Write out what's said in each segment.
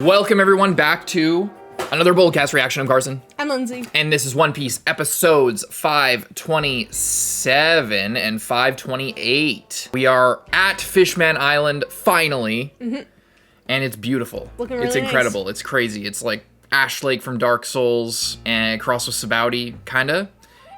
Welcome everyone back to another BOLDcast reaction. I'm Carson. I'm Lindsay. And this is One Piece episodes 527 and 528. We are at Fishman Island finally. And it's beautiful. Looking really It's incredible. Nice. It's crazy. It's like Ash Lake from Dark Souls and crossed with Sabaudi, kinda.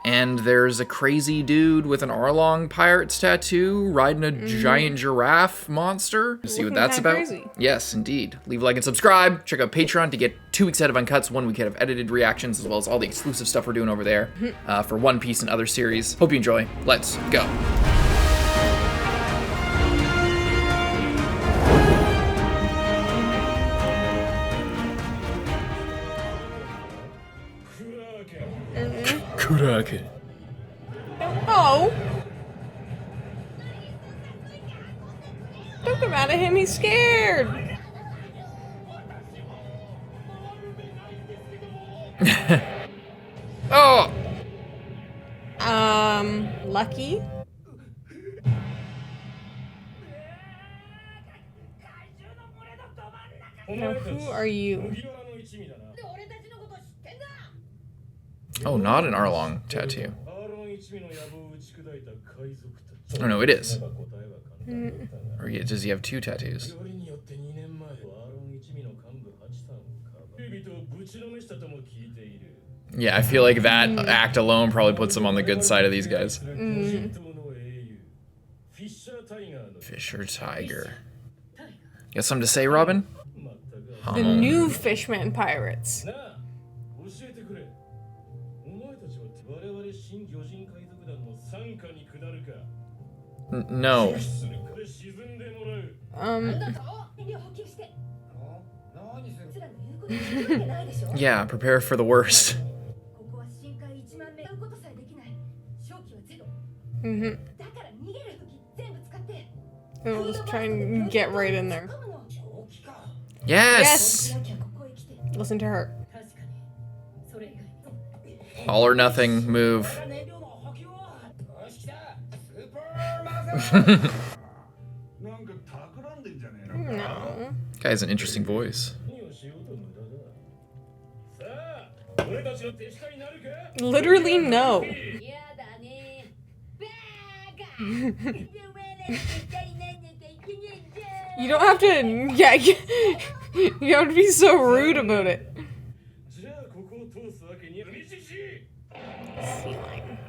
And there's a crazy dude with an Arlong Pirates tattoo riding a giant giraffe monster. See what that's about? Crazy. Yes, indeed. Leave a like and subscribe. Check out Patreon to get 2 weeks ahead of Uncuts, 1 week ahead of edited reactions, as well as all the exclusive stuff we're doing over there for One Piece and other series. Hope you enjoy. Let's go. Kurake. Oh. Don't come out of him, he's scared. Oh! Lucky? Now, who are you? Oh, not an Arlong tattoo. Oh no, it is. Or does he have 2 tattoos? Yeah, I feel like that act alone probably puts him on the good side of these guys. Fisher Tiger. Got something to say, Robin? The new Fishman Pirates. No. Yeah, prepare for the worst. We'll just try and get right in there. Yes! Listen to her. All or nothing move. No. Guy has an interesting voice. Literally no. You don't have to, yeah, you have to be so rude about it. Sea lion.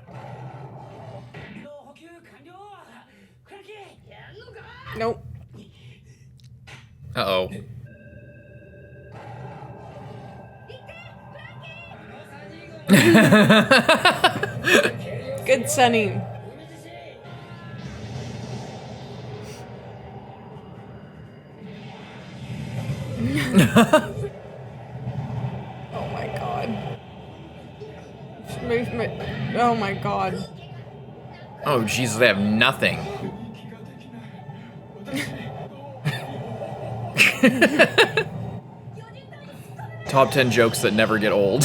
Nope. Uh-oh. Good Sunny. Oh my god. Oh my god. Oh Jesus, they have nothing. Top 10 jokes that never get old.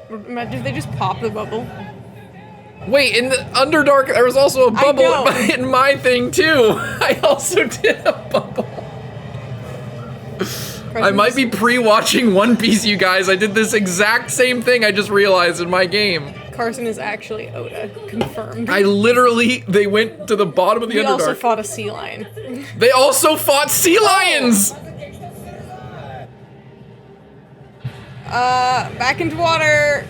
Imagine if they just pop the bubble. Wait, in the Underdark, there was also a bubble in my thing too. I also did a bubble. I might be pre-watching One Piece, you guys. I did this exact same thing I just realized in my game. Carson is actually Oda. Confirmed. They went to the bottom of the Underdark. He also fought a sea lion. They also fought sea lions! Back into water.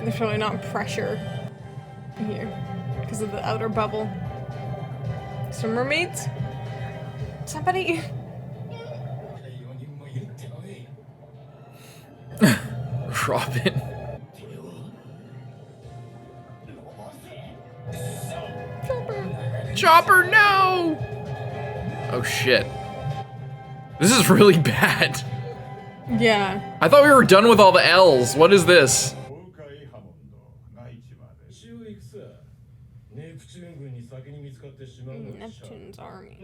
There's probably not pressure in here because of the outer bubble. Some mermaids? Somebody? Robin. Chopper, no! Oh shit. This is really bad. Yeah. I thought we were done with all the L's. What is this? Neptune's army.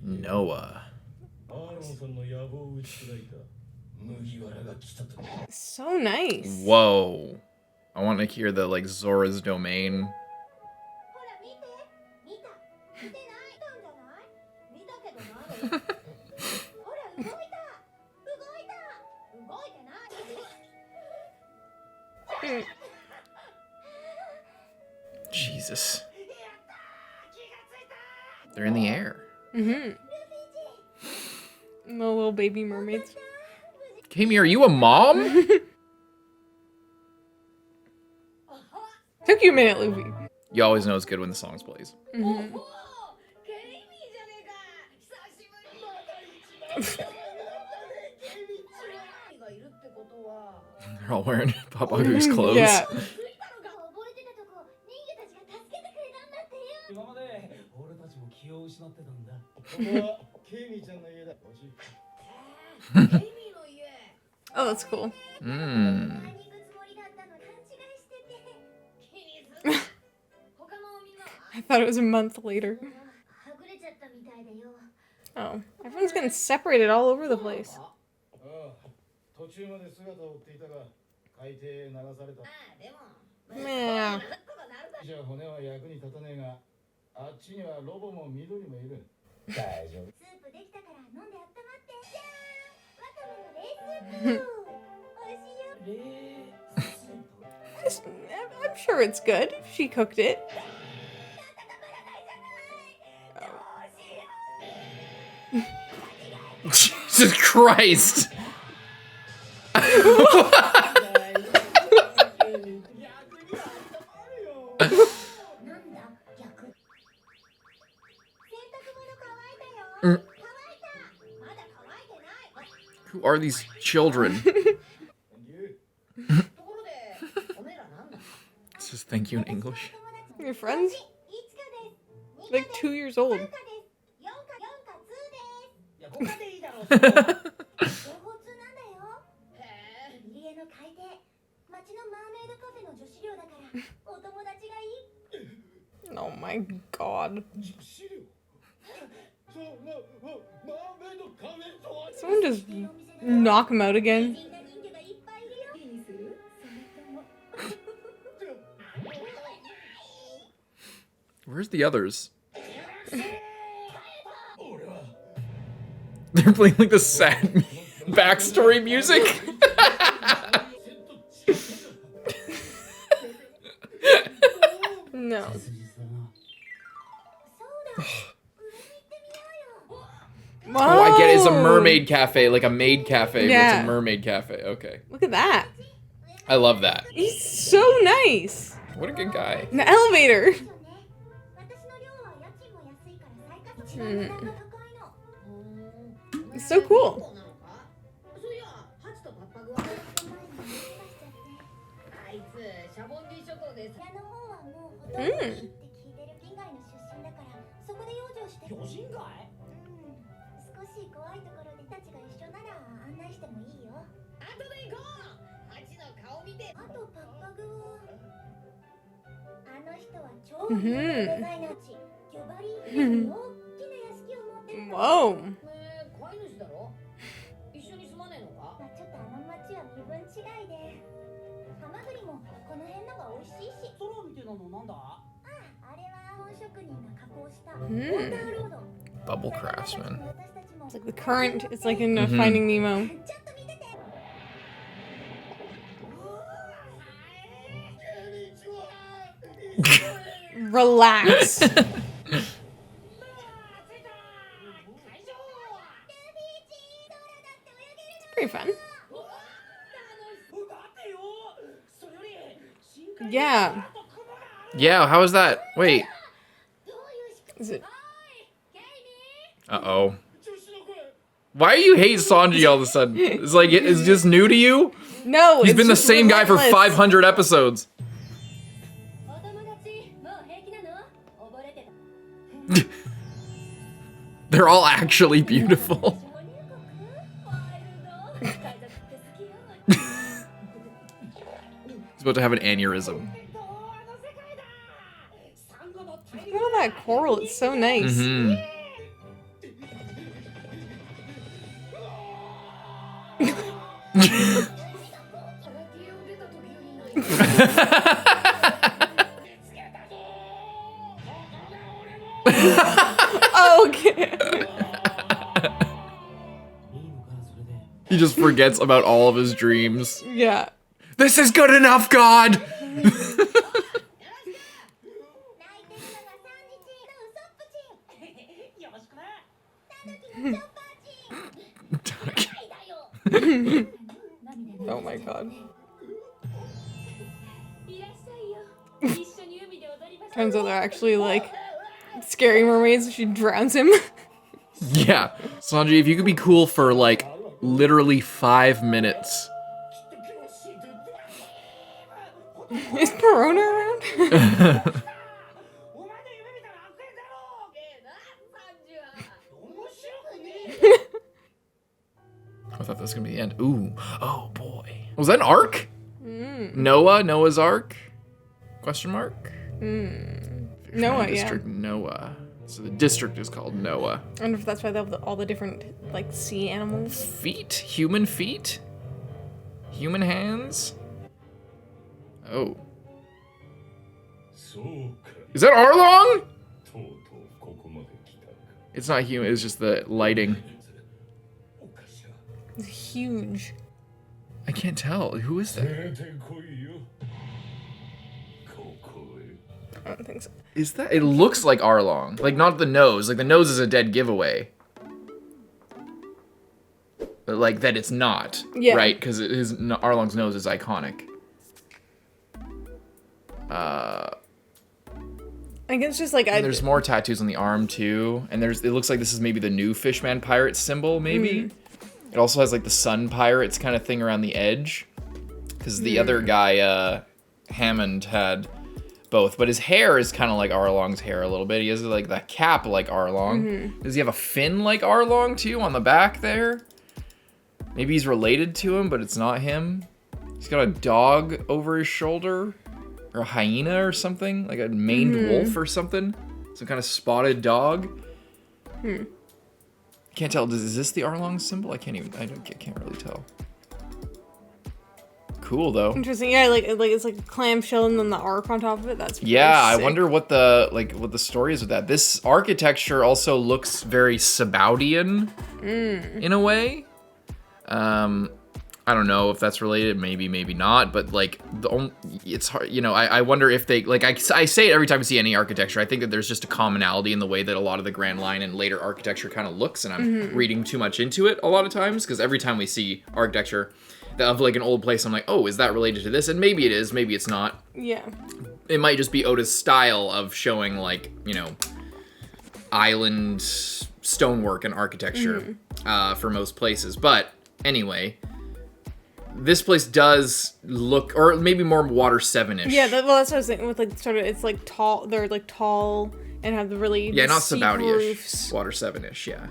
Noah. So nice. Whoa. I want to hear the, like, Zora's domain. Jesus. They're in the air. Mm-hmm. The little baby mermaids. Kami, are you a mom? Took you a minute, Luffy. You always know it's good when the song plays. Mm-hmm. They're all wearing Papa Goose clothes. Yeah. Oh, that's cool. I thought it was a month later. Oh, everyone's getting separated all over the place. Yeah. I'm sure it's good. She cooked it. Jesus Christ! Who are these children? It says thank you in English. Your friends? Like 2 years old. Oh my god. Someone just knock him out again. Where's the others? They're playing like the sad backstory music. No. Oh, I get it. It's a mermaid cafe, like a maid cafe, but Yeah. it's a mermaid cafe. Okay. Look at that. I love that. He's so nice. What a good guy. An elevator. It's so cool. Whoa. Bubble craftsman. It's like the current. It's like in Finding Nemo. Relax. Pretty fun. Yeah. Yeah, how is that? Wait. Is it? Uh-oh. Why do you hate Sanji all of a sudden? It's like, it's just new to you? No, He's it's been the just same guy for relentless. 500 episodes. They're all actually beautiful. He's about to have an aneurysm. Look at all that coral. It's so nice. Okay. He just forgets about all of his dreams. Yeah. This is good enough, God! Oh my god. Turns out they're actually like scary mermaids. She drowns him. Yeah. Sanji, if you could be cool for like literally 5 minutes. Is Perona around? I thought that was gonna be the end. Ooh. Oh boy. Was that an arc? Noah's arc? Question mark? Noah, District Noah. So the district is called Noah. I wonder if that's why they have all the different, like, sea animals. Feet? Human feet? Human hands? Oh. Is that Arlong? It's not human, it's just the lighting. It's huge. I can't tell. Who is that? I don't think so. Is that? It looks like Arlong. Like, not the nose. Like, the nose is a dead giveaway. But, like, that it's not. Yeah. Right? Because Arlong's nose is iconic. I guess it's just like there's more tattoos on the arm, too. And it looks like this is maybe the new Fishman pirate symbol, maybe. It also has, like, the sun pirates kind of thing around the edge. Because the other guy, Hammond, had both. But his hair is kind of like Arlong's hair a little bit. He has, like, that cap like Arlong. Does he have a fin like Arlong, too, on the back there? Maybe he's related to him, but it's not him. He's got a dog over his shoulder. Or a hyena or something. Like a maned wolf or something. Some kind of spotted dog. Can't tell. Is this the Arlong symbol? I can't really tell. Cool though. interesting. Yeah, like it's like a clamshell and then the arc on top of it. That's really I sick. wonder what the story is with that. This architecture also looks very Sabaudian in a way. I don't know if that's related, maybe not, but like it's hard, you know, I wonder if they, like, I say it every time I see any architecture, I think that there's just a commonality in the way that a lot of the Grand Line and later architecture kind of looks, and I'm reading too much into it a lot of times, because every time we see architecture of like an old place, I'm like, oh, is that related to this? And maybe it is, maybe it's not. Yeah. It might just be Oda's style of showing, like, you know, island stonework and architecture for most places, but anyway, this place does look, or maybe more Water 7-ish. Yeah, that's what I was thinking with, like, sort of, it's like tall, they're like tall and have the really not steep Sabauti-ish. roofs. Water 7-ish, yeah.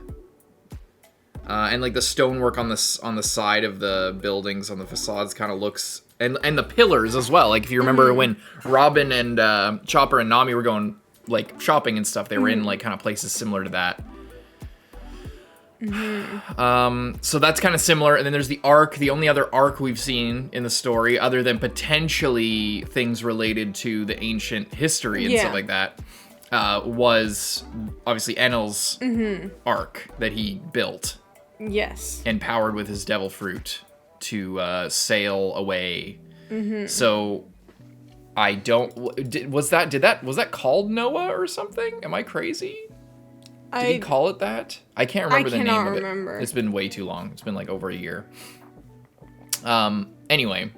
And like the stonework on the side of the buildings, on the facades, kind of looks, and the pillars as well. Like if you remember when Robin and Chopper and Nami were going like shopping and stuff, they were in like kind of places similar to that. So that's kind of similar, and then there's the arc. The only other arc we've seen in the story, other than potentially things related to the ancient history and stuff like that, was obviously Enel's arc that he built. Yes. And powered with his devil fruit to sail away. So I don't. Was that called Noah or something? Am I crazy? Did he call it that? I can't remember the name of it. I cannot remember. It's been way too long. It's been like over a year. Anyway,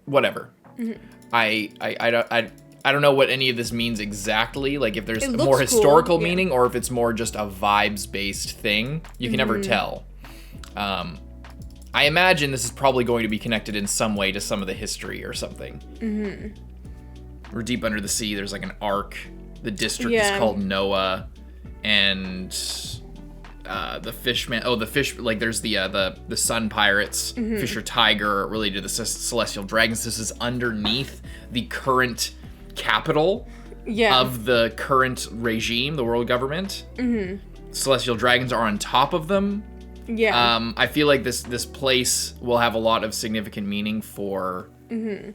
whatever. I don't know what any of this means exactly. Like if there's a more historical meaning or if it's more just a vibes-based thing. You can never tell. I imagine this is probably going to be connected in some way to some of the history or something. We're deep under the sea. There's like an arc. The district is called Noah. And the fishman, like there's the sun pirates, Fisher Tiger, related to the celestial dragons. This is underneath the current capital of the current regime, the world government. Celestial dragons are on top of them. I feel like this place will have a lot of significant meaning for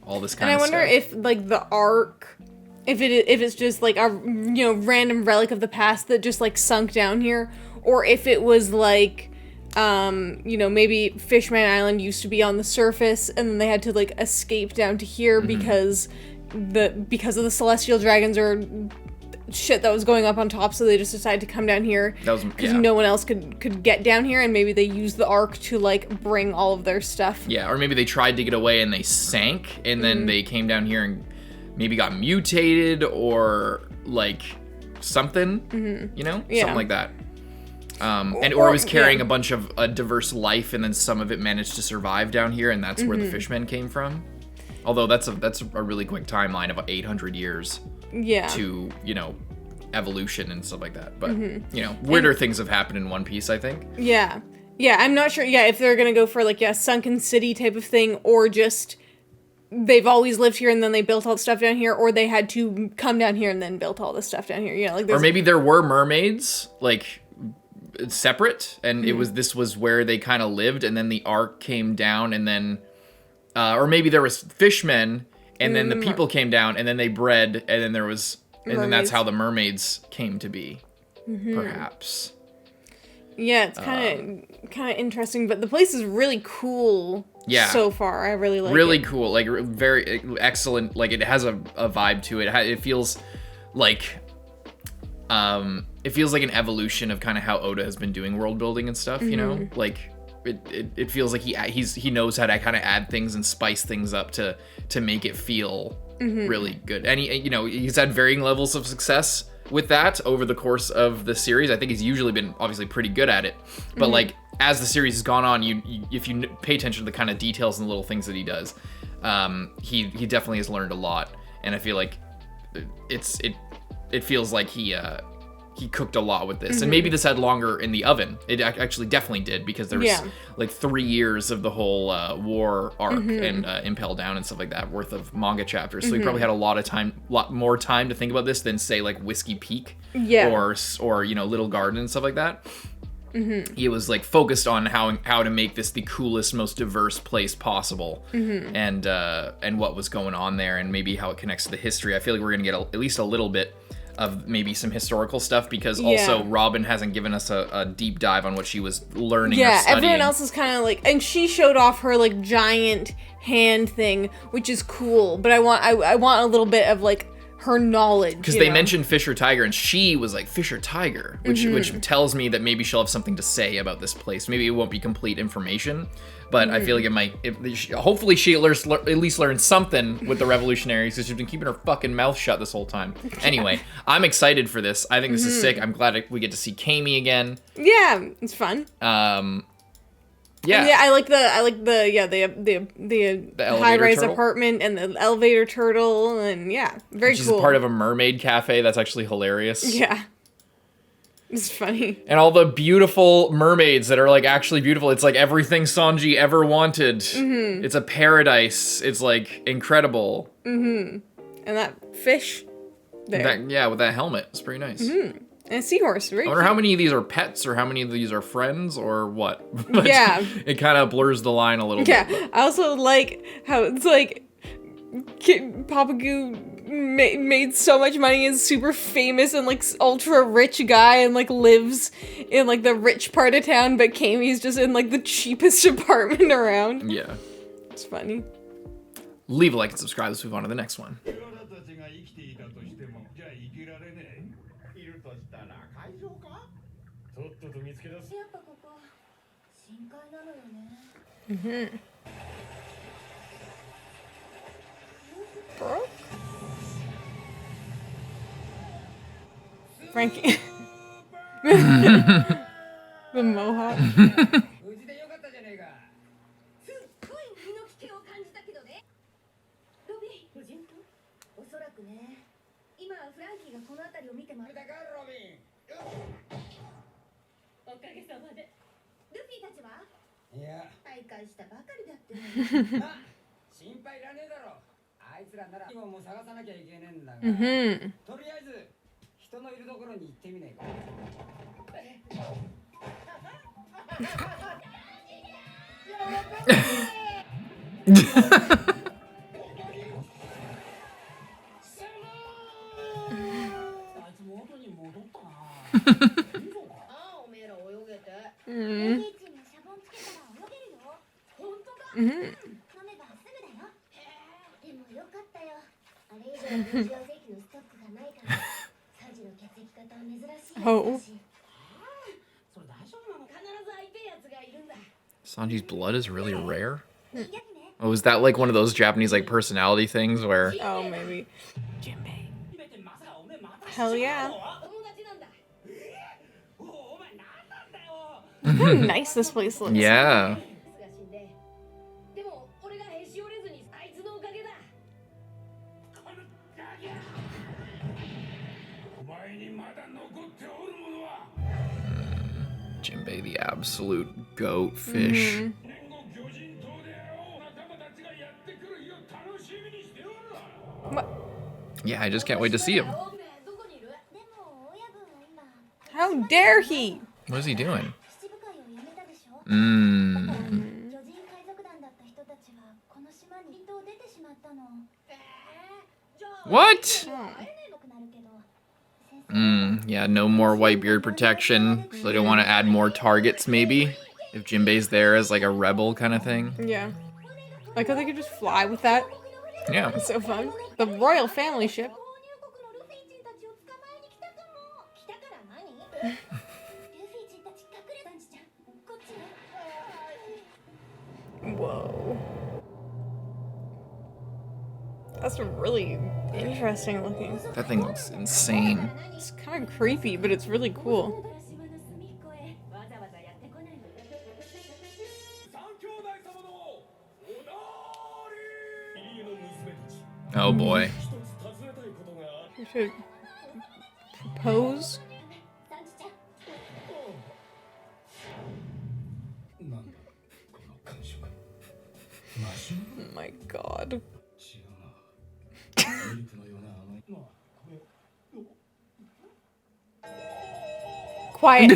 all this kind of stuff. And I wonder if like the arc, if it's just like a random relic of the past that just like sunk down here, or if it was like maybe Fishman Island used to be on the surface and then they had to like escape down to here because of the celestial dragons, or shit that was going up on top, so they just decided to come down here. That was because no one else could get down here, and maybe they used the ark to like bring all of their stuff. Yeah, or maybe they tried to get away and they sank, and then they came down here and maybe got mutated or like something, you know, something like that. Or it was carrying a bunch of a diverse life, and then some of it managed to survive down here, and that's where the fishmen came from. Although that's a really quick timeline of 800 years. Yeah. To, you know, evolution and stuff like that. But, you know, weirder things have happened in One Piece, I think. Yeah. Yeah, I'm not sure, if they're gonna go for, like, sunken city type of thing, or just they've always lived here and then they built all the stuff down here, or they had to come down here and then built all the stuff down here. You know, like, or maybe there were mermaids, like, separate, and this was where they kind of lived, and then the ark came down, and then, or maybe there was fishmen, and then the people came down, and then they bred, and then there was, and then that's how the mermaids came to be, perhaps. Yeah, it's kind of interesting, but the place is really cool. Yeah. So far, I really like it. Really cool, like very excellent. Like it has a vibe to it. It feels like, it feels like an evolution of kind of how Oda has been doing world building and stuff. You know, like. It feels like he knows how to kind of add things and spice things up to make it feel really good. And he's had varying levels of success with that over the course of the series. I think he's usually been obviously pretty good at it, but like as the series has gone on, if you pay attention to the kind of details and the little things that he does, he definitely has learned a lot. And I feel like it feels like he cooked a lot with this, and maybe this had longer in the oven. It actually definitely did, because there was like 3 years of the whole war arc and Impel Down and stuff like that worth of manga chapters. So he probably had a lot more time to think about this than say like Whiskey Peak, or you know, Little Garden and stuff like that. He was like focused on how to make this the coolest, most diverse place possible, and what was going on there, and maybe how it connects to the history. I feel like we're gonna get at least a little bit of maybe some historical stuff, because also Robin hasn't given us a deep dive on what she was learning or studying. Everyone else is kind of like, and she showed off her like giant hand thing, which is cool, but I want a little bit of like her knowledge, because they mentioned Fisher Tiger, and she was like Fisher Tiger, which tells me that maybe she'll have something to say about this place. Maybe it won't be complete information, but I feel like it might. Hopefully she at least learned something with the revolutionaries, because she's been keeping her fucking mouth shut this whole time. Anyway, I'm excited for this. I think this is sick. I'm glad we get to see Kami again. Yeah, it's fun. Yeah. Yeah, I like the high-rise turtle apartment and the elevator turtle, and very She's cool. part of a mermaid cafe. That's actually hilarious. Yeah. It's funny. And all the beautiful mermaids that are like actually beautiful. It's like everything Sanji ever wanted. It's a paradise. It's like incredible. And that fish there. With that helmet. It's pretty nice. And a seahorse. Very I wonder cute. how many of these are pets, or how many of these are friends, or what. But Yeah. It kind of blurs the line a little bit. Yeah, I also like how it's like Papa Goo made so much money, is super famous and like ultra rich guy, and like lives in like the rich part of town, but Kami's just in like the cheapest apartment around. Yeah. It's funny. Leave a like and subscribe. Let's move on to the next one. Brook? Franky. The mohawk. Oh. Sanji's blood is really rare? Oh, is that like one of those Japanese like personality things where... Oh, maybe. Jinbei. Hell yeah. Look how nice this place looks. Yeah. Jinbei, the absolute goat fish. What? Yeah, I just can't wait to see him. How dare he? What is he doing? What? Yeah, no more Whitebeard protection. So they don't want to add more targets, maybe? If Jinbei's there as like a rebel kind of thing. Yeah. Like how they could just fly with that. Yeah. It's so fun. The royal family ship. Whoa. That's really interesting looking. That thing looks insane. It's kind of creepy, but it's really cool. Oh boy. We should propose. Oh my god. Quiet.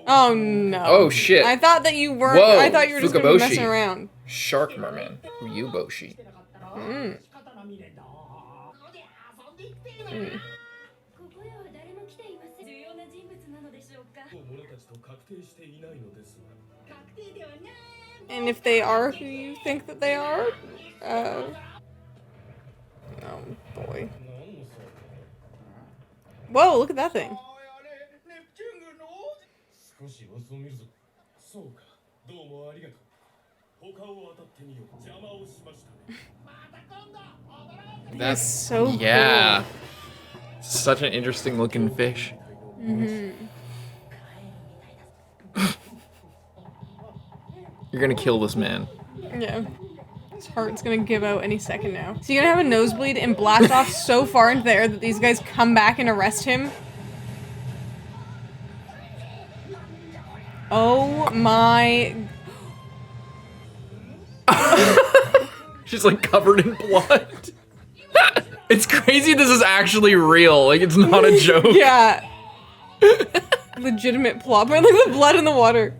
Oh no. Oh shit. I thought that you weren't. Whoa, I thought you were just gonna be Fukaboshi. messing around. Shark merman. Uyuboshi. And if they are who you think that they are, oh boy. Whoa, look at that thing. That's so Yeah. Such an interesting looking fish. You're gonna kill this man. Yeah. His heart's gonna give out any second now. So you're gonna have a nosebleed and blast off so far into the air that these guys come back and arrest him? Oh my... She's like covered in blood. It's crazy this is actually real. Like, it's not a joke. Yeah. Legitimate plot point. Look at the blood in the water.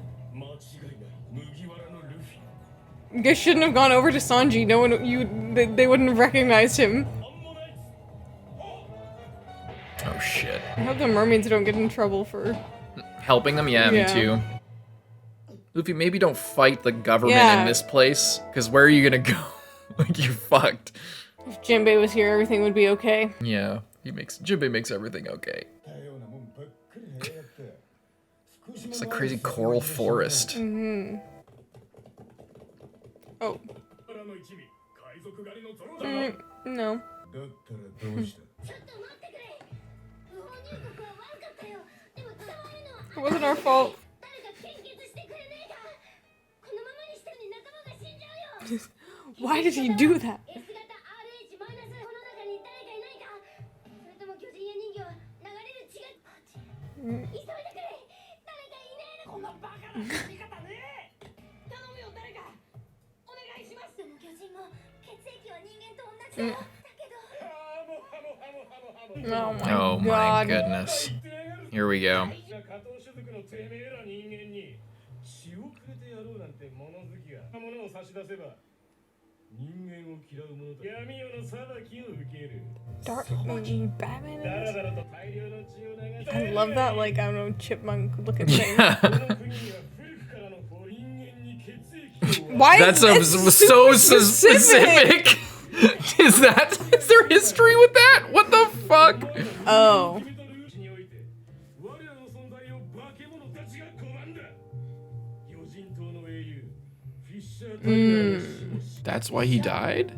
You guys shouldn't have gone over to Sanji. No one, they wouldn't have recognized him. Oh shit. I hope the mermaids don't get in trouble for... Helping them? Yeah, Yeah. me too. Luffy, maybe don't fight the government Yeah. in this place, because where are you gonna go? Like, you're fucked. If Jinbei was here, everything would be okay. Yeah, Jinbei makes everything okay. It's like crazy coral forest. Oh. No. It wasn't our fault. Why did he do that? Oh my Oh my god. goodness. Here we go. Dark Batman. I love that, like, I don't know, chipmunk looking thing. Why That's is so specific. Is there their history with that? What the fuck? Oh. That's why he died?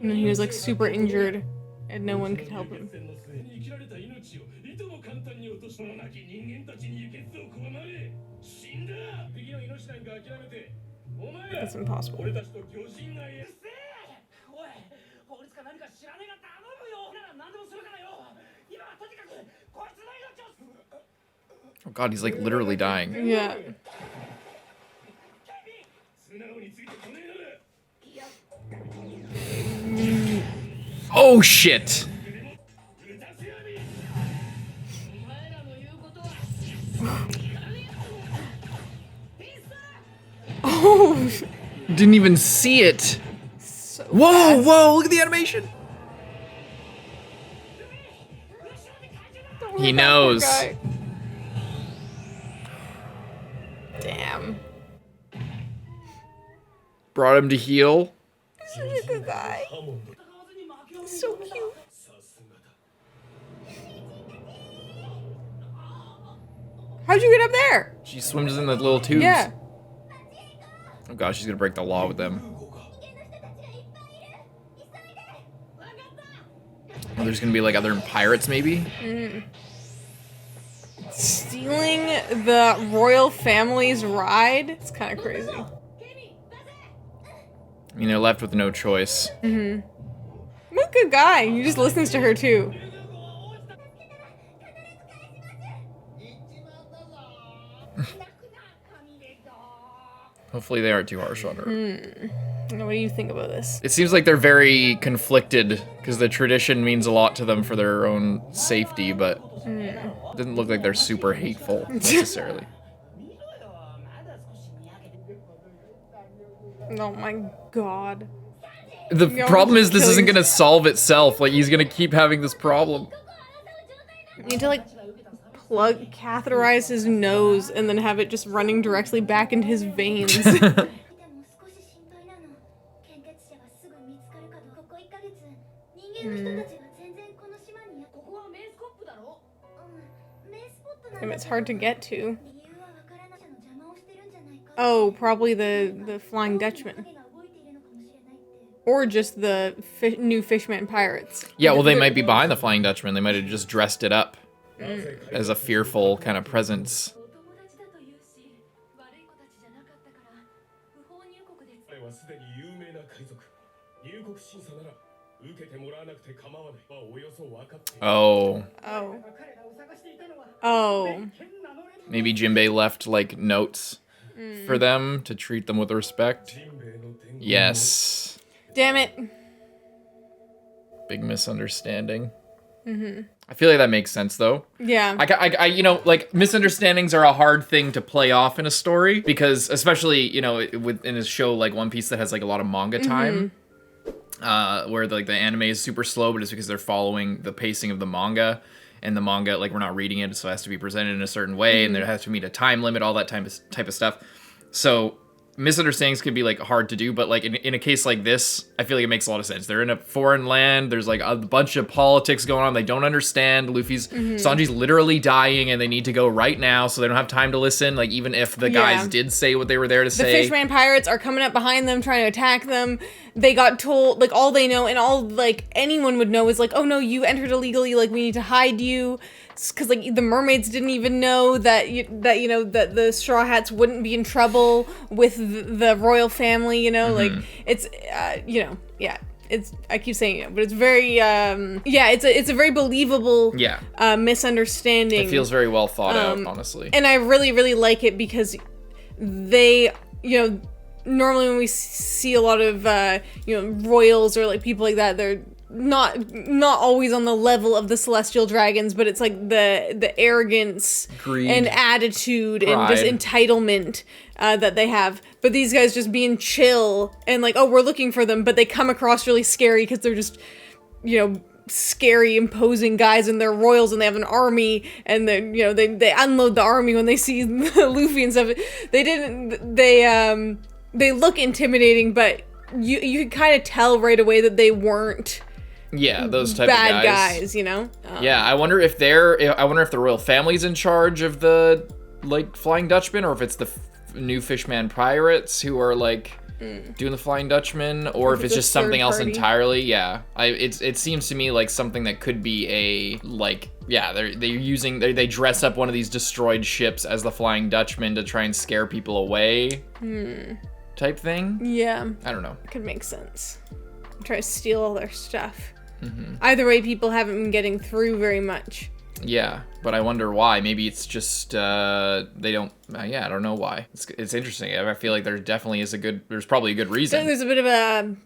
And he was like super injured and no one could help him. That's impossible. Oh god, he's like literally dying. Yeah. Oh shit! Oh. Didn't even see it. So Whoa, fast. whoa, look at the animation. Don't He hurt that poor knows. guy. Damn. Brought him to heal. He's such a good guy. He's so cute. How'd you get up there? She swims in the little tubes. Yeah. Oh gosh, she's gonna break the law with them. Oh, there's gonna be like other pirates maybe? Stealing the royal family's ride? It's kind of crazy. I mean, they're left with no choice. What a good guy. He just listens to her too. Hopefully they aren't too harsh on her. What do you think about this? It seems like they're very conflicted because the tradition means a lot to them for their own safety, but it doesn't look like they're super hateful necessarily. Oh my god. The Yo, problem is this killing- isn't gonna solve itself. Like, he's gonna keep having this problem. You need to like catheterize his nose and then have it just running directly back into his veins. And it's hard to get to. Oh, probably the Flying Dutchman. Or just the new Fishman pirates. Yeah, well, they might be behind the Flying Dutchman. They might have just dressed it up as a fearful kind of presence. Oh. Oh. Oh. Maybe Jinbei left, like, notes for them to treat them with respect. Yes. Damn it. Big misunderstanding. I feel like that makes sense, though. Yeah. I you know, like, misunderstandings are a hard thing to play off in a story because, especially, you know, in a show like One Piece that has like a lot of manga time, where like the anime is super slow, but it's because they're following the pacing of the manga, and the manga, like, we're not reading it, so it has to be presented in a certain way, and there has to meet a time limit, all that type of stuff. So misunderstandings can be like hard to do, but like in a case like this, I feel like it makes a lot of sense. They're in a foreign land. There's like a bunch of politics going on. They don't understand. Sanji's literally dying, and they need to go right now, so they don't have time to listen. Like, even if the guys did say what they were there to say, the Fishman pirates are coming up behind them, trying to attack them. They got told, like, all they know, and all like anyone would know is like, oh no, you entered illegally. Like, we need to hide you. Because like the mermaids didn't even know that the Straw Hats wouldn't be in trouble with the royal family. You know, like it's it's, I keep saying it, but it's very it's a very believable misunderstanding. it feels very well thought out, honestly. And I really, really like it because they, normally when we see a lot of royals or like people like that, they're not always on the level of the celestial dragons, but it's like the arrogance, greed, and attitude, pride, and just entitlement that they have. But these guys just being chill and like, oh, we're looking for them, but they come across really scary because they're just scary, imposing guys, and they're royals, and they have an army, and they unload the army when they see Luffy and stuff. They look intimidating, but you could kind of tell right away that they weren't Yeah, those type bad of guys, you know? Yeah, I wonder if the royal family's in charge of the, like, Flying Dutchman, or if it's the new fishman pirates who are, like, doing the Flying Dutchman, or if it's just something else entirely. Yeah, it seems to me like something that could be a, like, yeah, they dress up one of these destroyed ships as the Flying Dutchman to try and scare people away, type thing. Yeah. I don't know. Could make sense. Try to steal all their stuff. Either way, people haven't been getting through very much. Yeah, but I wonder why. Maybe it's just they don't. Yeah, I don't know why. It's interesting. I feel like there definitely is there's probably a good reason. There's a bit of a,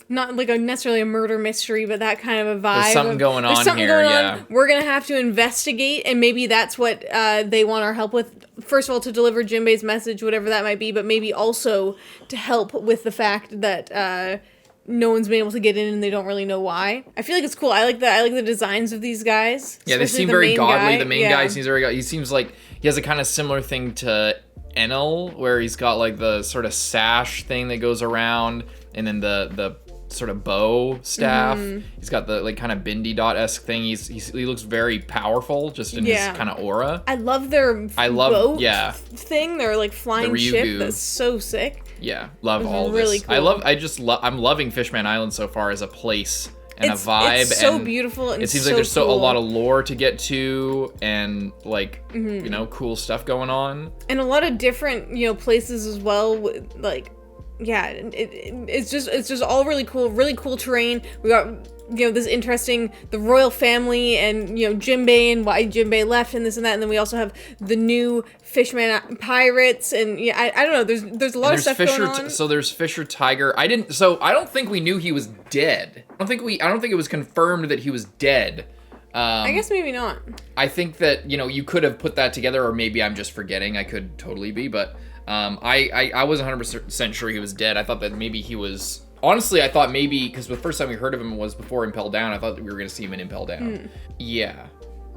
not like necessarily a murder mystery, but that kind of a vibe. There's something going on here. Yeah, we're gonna have to investigate, and maybe that's what they want our help with. First of all, to deliver Jinbei's message, whatever that might be, but maybe also to help with the fact that no one's been able to get in and they don't really know why. I feel like it's cool. I like the designs of these guys. Yeah, they seem very godly. The main guy seems very godly. He seems like he has a kind of similar thing to Enel, where he's got like the sort of sash thing that goes around, and then the sort of bow staff. He's got the like kind of Bindi Dot-esque thing. He looks very powerful just in his kind of aura. I love their boat thing. They're like flying ship. That's so sick. Yeah, love all of really this. Cool. I'm loving Fishman Island so far as a place and a vibe. It's so beautiful and it seems so like there's cool. a lot of lore to get to, and like you know, cool stuff going on. And a lot of different, you know, places as well. Like, yeah, it's just all really cool terrain. We got, you know, this interesting, the royal family, and, you know, Jinbei and why Jinbei left and this and that, and then we also have the new fishman pirates, and yeah, I don't know, there's a lot of stuff going on. So there's Fisher Tiger. I don't think we knew he was dead. I don't think it was confirmed that he was dead. I guess maybe not. I think that, you know, you could have put that together, or maybe I'm just forgetting. I could totally be, but I wasn't 100% sure he was dead. I thought that maybe he was. Honestly, I thought maybe, because the first time we heard of him was before Impel Down. I thought that we were going to see him in Impel Down. Yeah.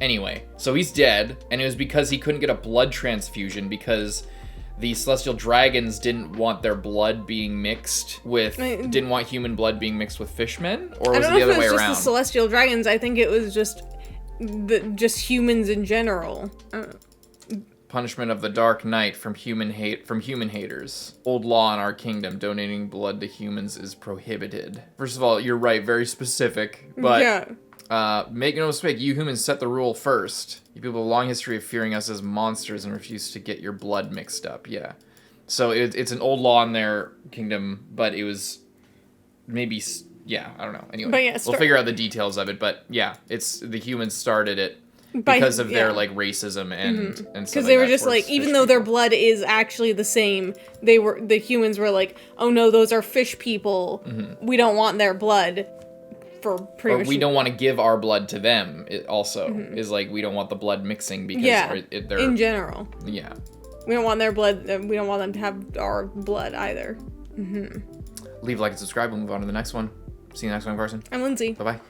Anyway, so he's dead, and it was because he couldn't get a blood transfusion because the Celestial Dragons didn't want their blood being mixed with, didn't want human blood being mixed with fishmen, or was it the other way around? I don't know if it was just the Celestial Dragons. I think it was just humans in general. Punishment of the Dark Knight from human haters. Old law in our kingdom: donating blood to humans is prohibited. First of all, you're right, very specific, but make no mistake, you humans set the rule first. You people have a long history of fearing us as monsters and refuse to get your blood mixed up. Yeah, so it's an old law in their kingdom, but it was maybe, yeah, I don't know. Anyway, but yeah, we'll figure out the details of it, but yeah, it's the humans started it. Because of their like racism and stuff. Because they were just like, even though their blood is actually the same, the humans were like, oh no, those are fish people. We don't want their blood. For pretty much. We don't want to give our blood to them. It also is like, we don't want the blood mixing because they're in general. Yeah. We don't want their blood. We don't want them to have our blood either. Leave a like and subscribe. We'll move on to the next one. See you next one, Carson. I'm Lindsay. Bye bye.